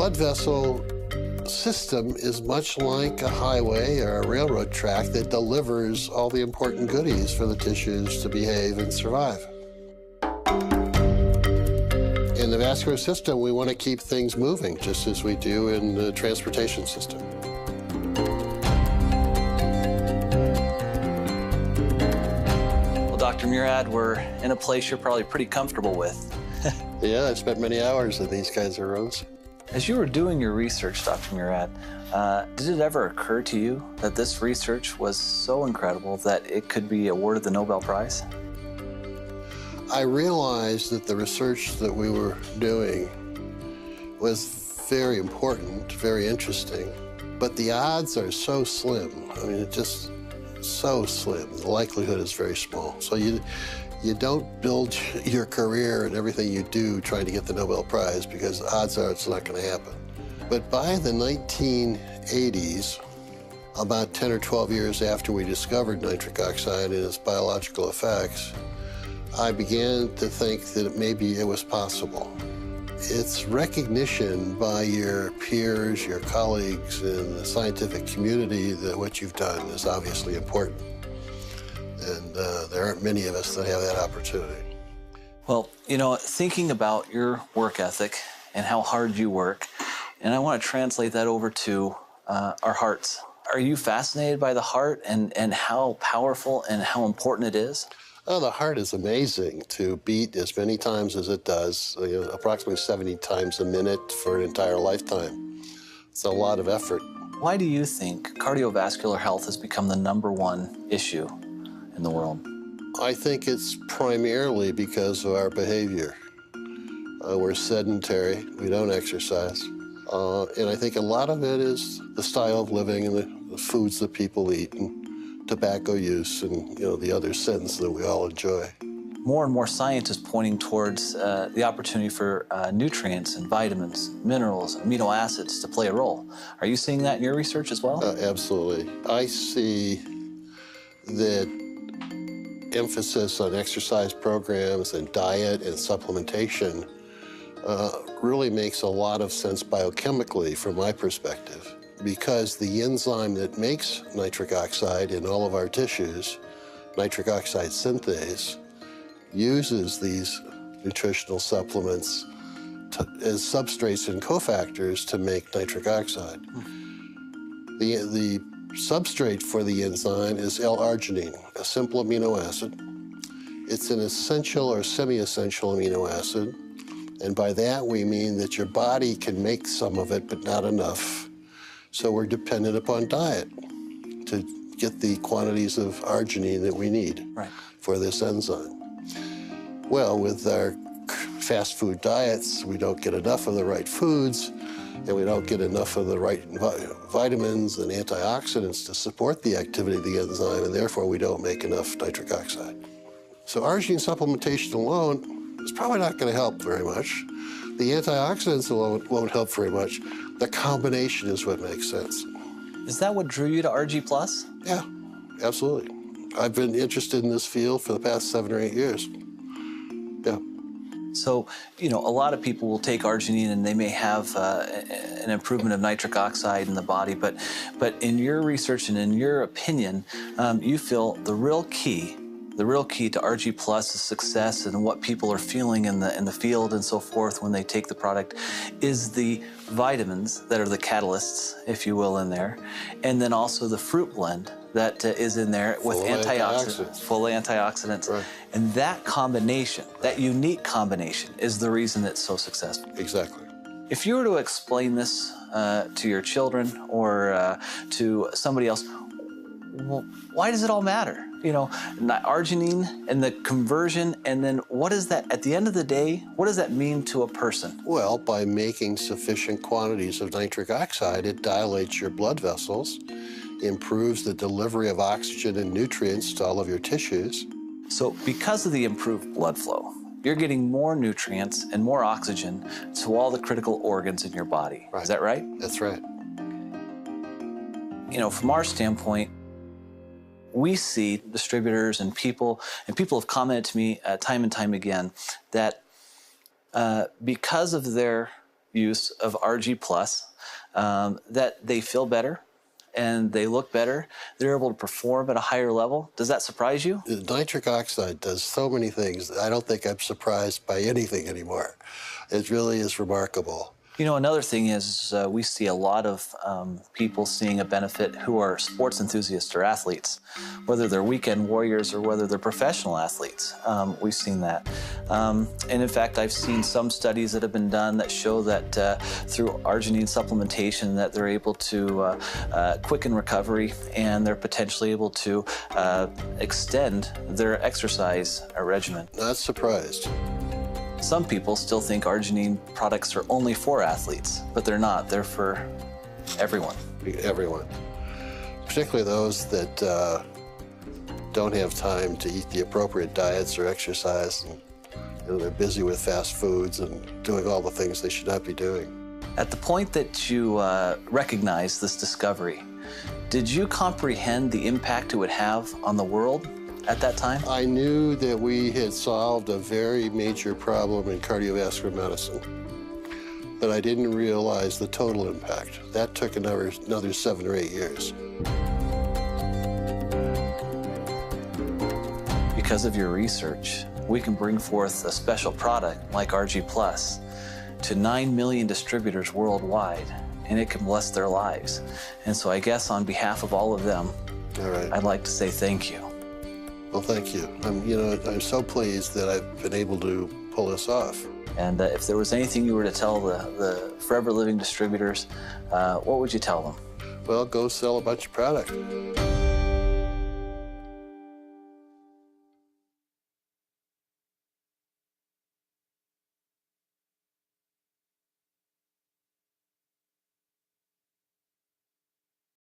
blood vessel system is much like a highway or a railroad track that delivers all the important goodies for the tissues to behave and survive. In the vascular system, we want to keep things moving, just as we do in the transportation system. Well, Dr. Murad, we're in a place you're probably pretty comfortable with. Yeah, I spent many hours in these kinds of rooms. As you were doing your research, Dr. Murad, did it ever occur to you that this research was so incredible that it could be awarded the Nobel Prize? I realized that the research that we were doing was very important, very interesting, but the odds are so slim. I mean, it's just so slim. The likelihood is very small. So you don't build your career and everything you do trying to get the Nobel Prize, because odds are it's not going to happen. But by the 1980s, about 10 or 12 years after we discovered nitric oxide and its biological effects, I began to think that maybe it was possible. It's recognition by your peers, your colleagues in the scientific community that what you've done is obviously important. And there aren't many of us that have that opportunity. Well, you know, thinking about your work ethic and how hard you work, and I want to translate that over to our hearts. Are you fascinated by the heart and how powerful and how important it is? Oh, the heart is amazing to beat as many times as it does, approximately 70 times a minute for an entire lifetime. It's a lot of effort. Why do you think cardiovascular health has become the #1 issue in the world? I think it's primarily because of our behavior. We're sedentary, we don't exercise. And I think a lot of it is the style of living and the foods that people eat, and tobacco use, and the other sins that we all enjoy. More and more science is pointing towards the opportunity for nutrients and vitamins, minerals, amino acids to play a role. Are you seeing that in your research as well? Absolutely. I see that emphasis on exercise programs and diet and supplementation really makes a lot of sense biochemically from my perspective, because the enzyme that makes nitric oxide in all of our tissues, nitric oxide synthase, uses these nutritional supplements as substrates and cofactors to make nitric oxide. The substrate for the enzyme is L-arginine, a simple amino acid. It's an essential or semi-essential amino acid, and by that we mean that your body can make some of it, but not enough. So we're dependent upon diet to get the quantities of arginine that we need for this enzyme. Well, with our fast food diets, we don't get enough of the right foods, and we don't get enough of the right vitamins and antioxidants to support the activity of the enzyme, and therefore we don't make enough nitric oxide. So arginine supplementation alone is probably not going to help very much. The antioxidants alone won't help very much. The combination is what makes sense. Is that what drew you to Argi Plus? Yeah, absolutely. I've been interested in this field for the past 7 or 8 years. Yeah. So, a lot of people will take arginine and they may have an improvement of nitric oxide in the body, but in your research and in your opinion, you feel the real key to Argi Plus's success and what people are feeling in the field and so forth when they take the product is the vitamins that are the catalysts, if you will, in there, and then also the fruit blend that is in there with antioxidants, full antioxidants. Right. And that combination, that unique combination, is the reason it's so successful. Exactly. If you were to explain this to your children or to somebody else, well, why does it all matter? Arginine and the conversion, and then what is that, at the end of the day, what does that mean to a person? Well, by making sufficient quantities of nitric oxide, it dilates your blood vessels, improves the delivery of oxygen and nutrients to all of your tissues. So because of the improved blood flow, you're getting more nutrients and more oxygen to all the critical organs in your body. Right. Is that right? That's right. From our standpoint, we see distributors and people have commented to me time and time again that because of their use of Argi Plus, that they feel better and they look better. They're able to perform at a higher level. Does that surprise you? Nitric oxide does so many things. I don't think I'm surprised by anything anymore. It really is remarkable. You know, another thing is we see a lot of people seeing a benefit who are sports enthusiasts or athletes, whether they're weekend warriors or whether they're professional athletes. We've seen that. And in fact, I've seen some studies that have been done that show that through arginine supplementation that they're able to quicken recovery and they're potentially able to extend their exercise regimen. Not surprised. Some people still think arginine products are only for athletes, but they're not. They're for everyone. Everyone. Particularly those that don't have time to eat the appropriate diets or exercise. And, they're busy with fast foods and doing all the things they should not be doing. At the point that you recognized this discovery, did you comprehend the impact it would have on the world at that time? I knew that we had solved a very major problem in cardiovascular medicine, but I didn't realize the total impact. That took another 7 or 8 years. Because of your research, we can bring forth a special product like Argi Plus to 9 million distributors worldwide, and it can bless their lives. And so I guess on behalf of all of them, All right. I'd like to say thank you. Well, thank you. I'm so pleased that I've been able to pull this off. And if there was anything you were to tell the Forever Living distributors, what would you tell them? Well, go sell a bunch of product.